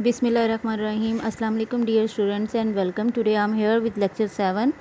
Bismillahirrahmanirrahim. Assalamu alaikum dear students and welcome. Today I am here with lecture 7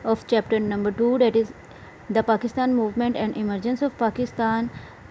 of chapter number 2, that is the Pakistan movement and emergence of Pakistan.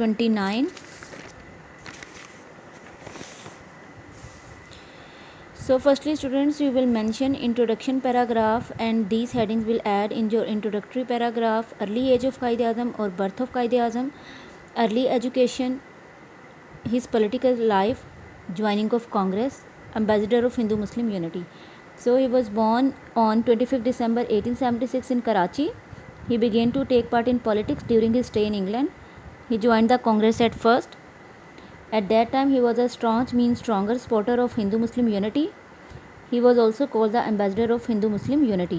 29. So firstly students, you will mention introduction paragraph and these headings will add in your introductory paragraph: early age of Qaid Azam or birth of Qaid Azam, early education, his political life, joining of Congress, ambassador of Hindu Muslim unity. So he was born on 25th December 1876 in Karachi. He began to take part in politics during his stay in England. He joined the Congress at first. At that time he was a staunch means stronger supporter of Hindu Muslim unity. He was also called the ambassador of Hindu Muslim unity.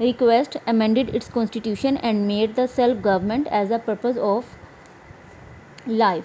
request amended its constitution and made the self government as the purpose of life.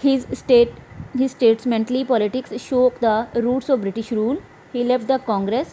His statesmanly politics shook the roots of British rule. He left the Congress.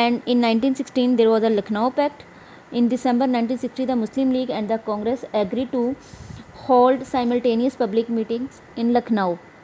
And in 1916 there was a Lucknow Pact. In December 1960 the Muslim League and the Congress agreed to hold simultaneous public meetings in Lucknow.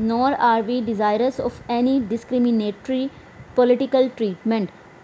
nor are we desirous of any discriminatory political treatment.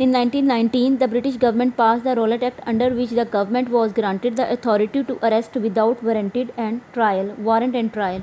In 1919 the British government passed the Rowlatt Act under which the government was granted the authority to arrest without warrant and trial.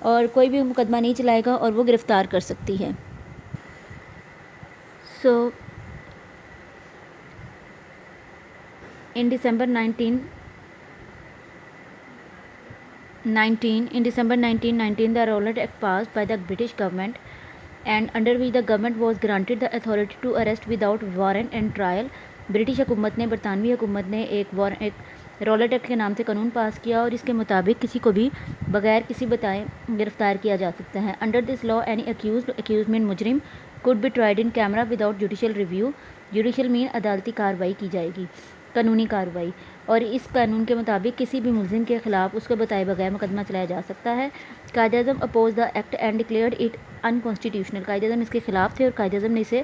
اور کوئی بھی مقدمہ نہیں چلائے گا اور وہ گرفتار کر سکتی ہے. So in December 1919, the Rowlatt Act passed by the British government, and under which the government was granted the authority to arrest without warrant and trial. British حکومت نے برطانوی حکومت نے ایک رولٹ ایکٹ کے نام سے قانون پاس کیا اور اس کے مطابق کسی کو بھی بغیر کسی بتائے گرفتار کیا جا سکتا ہے. Under this law any accused مین مجرم could be tried in camera without judicial review. Judicial مین عدالتی کارروائی کی جائے گی، قانونی کارروائی، اور اس قانون کے مطابق کسی بھی ملزم کے خلاف اس کو بتائے بغیر مقدمہ چلایا جا سکتا ہے. Quaid Azam oppose the act and declared it unconstitutional. Quaid Azam اس کے خلاف تھے اور قائد اعظم نے اسے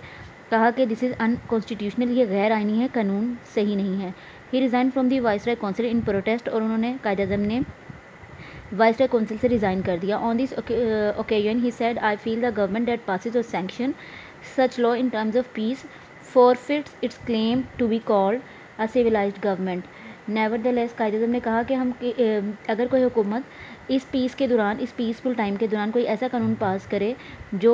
کہا کہ دس از انکانسٹیٹیوشنل، یہ غیر آئینی ہے، قانون صحیح نہیں ہے. He resign from the viceroy council in protest, اور انہوں نے قائد اعظم نے وائسرائے کونسل سے ریزائن کر دیا. On this occasion he said I feel the government that passes or sanction such law in terms of peace forfeits its claim to be called a civilized government. Nevertheless, قائد اعظم نے کہا کہ اگر کوئی حکومت اس peaceful time کے دوران کوئی ایسا قانون پاس کرے جو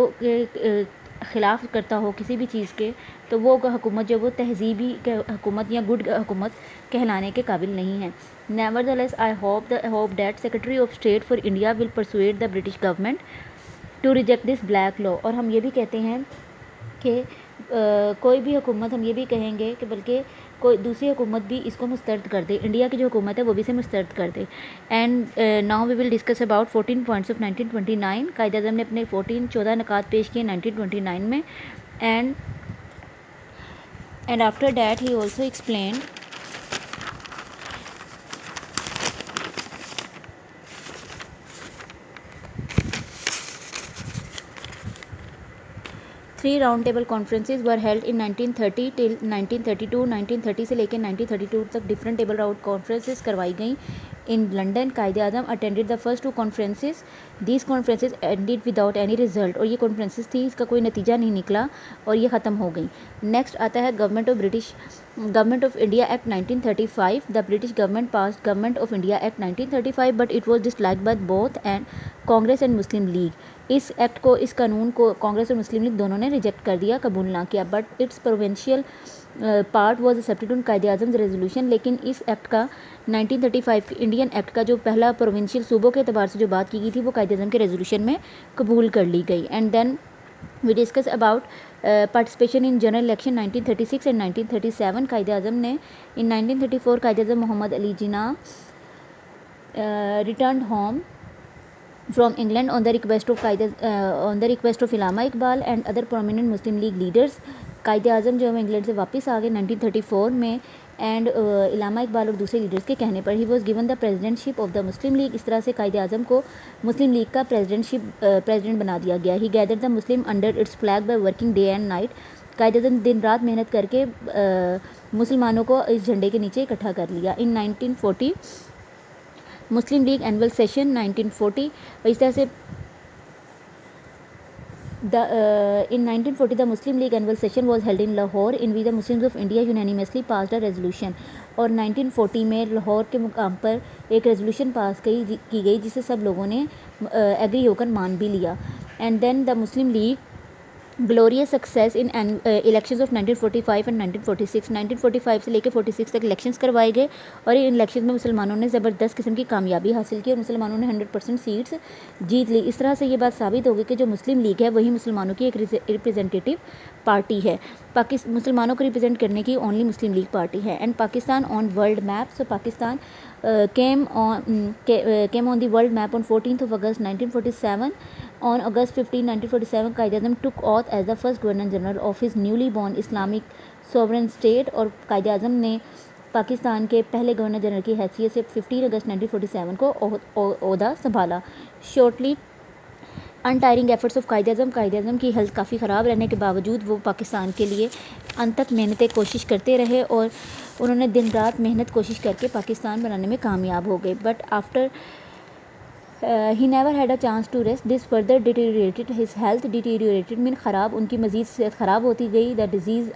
خلاف کرتا ہو کسی بھی چیز کے، تو وہ حکومت جو وہ تہذیبی حکومت یا گڈ حکومت کہلانے کے قابل نہیں ہے. Nevertheless, I hope that Secretary of State for India will persuade the British government to reject this black law. اور ہم یہ بھی کہتے ہیں کہ کوئی بھی حکومت، ہم یہ بھی کہیں گے کہ بلکہ کوئی دوسری حکومت بھی اس کو مسترد کر دے، انڈیا کی جو حکومت ہے وہ بھی اسے مسترد کر دے. And now we will discuss about 14 points of 1929. Quaid Azam نے اپنے 14 نکات پیش کیے 1929 میں. And after that he also explained three round table conferences were held in 1930 ٹل 1932. 1930 سے لے کے 1932 تک ڈفرینٹ ٹیبل راؤنڈ کانفرنسز کروائی گئیں in London. Quaid Azam attended the first 2 conferences. These conferences ended without any result. اور یہ کانفرنسز تھی، اس کا کوئی نتیجہ نہیں نکلا اور یہ ختم ہو گئیں. نیکسٹ آتا ہے Government of India Act 1935. The British government passed Government of India Act 1935 but it was dislike by both and Congress and Muslim League. اس قانون کو کانگریس اور مسلم لیگ دونوں نے ریجیکٹ کر دیا، قبول نہ کیا. But its provincial part was accepted in Quaid Azam resolution. لیکن اس ایکٹ کا 1935 انڈین ایکٹ کا جو پہلا پروونشیل صوبوں کے اعتبار سے جو بات کی گئی تھی وہ قائد اعظم کے ریزولوشن میں قبول کر لی گئی. And then we discuss about participation in general election 1936 and 1937. Quaid Azam نے in 1934 Quaid Azam Muhammad Ali Jinnah returned home from England on the request of Allama Iqbal and other prominent Muslim League leaders. Quaid Azam جو انگلینڈ سے واپس آ گئے 1934 میں اینڈ علامہ اقبال اور دوسرے لیڈرز کے کہنے پر. He was given the presidentship of the مسلم لیگ. اس طرح سے قائد اعظم کو مسلم لیگ کا پریزیڈنٹ بنا دیا گیا. He gather the Muslim under its flag by working day and night. Quaid Azam دن رات محنت کر کے مسلمانوں کو اس جھنڈے کے نیچے اکٹھا کر لیا. ان 1940 مسلم لیگ اینول سیشن 1940. اس طرح سے in 1940 the Muslim League annual session was held in Lahore in which the Muslims of India unanimously passed a resolution. اور 1940 میں لاہور کے مقام پر ایک ریزولوشن پاس کی گئی جسے سب لوگوں نے ایگری ہو کر مان بھی لیا. And then the Muslim League glorious success in elections of 1945 and 1946. 1945 سے لے کے 46 تک الیکشنز کروائے گئے اور ان الیکشنز میں مسلمانوں نے زبردست قسم کی کامیابی حاصل کی اور مسلمانوں نے 100% سیٹس جیت لی. اس طرح سے یہ بات ثابت ہوگی کہ جو مسلم لیگ ہے وہی مسلمانوں کی ایک ریپریزنٹیٹیو پارٹی ہے. مسلمانوں کو ریپرزینٹ کرنے کی اونلی مسلم لیگ پارٹی ہے. And Pakistan on world map. So Pakistan came on the world map on 14th of August 1947. On August 15, 1947, Quaid Azam took oath as the first Governor General of his newly born Islamic sovereign state. اور قائد اعظم نے پاکستان کے پہلے governor general کی حیثیت سے 15 اگست 1947 کو عہدہ سنبھالا. Shortly انٹائرنگ efforts of Quaid Azam کی ہیلتھ کافی خراب رہنے کے باوجود وہ پاکستان کے لیے انت تک کوشش کرتے رہے اور انہوں نے دن رات محنت کوشش کر کے پاکستان بنانے میں کامیاب ہو گئے. But after he never had a chance to rest. This further deteriorated his health. Deteriorated mean خراب، ان کی مزید صحت خراب ہوتی گئی. The disease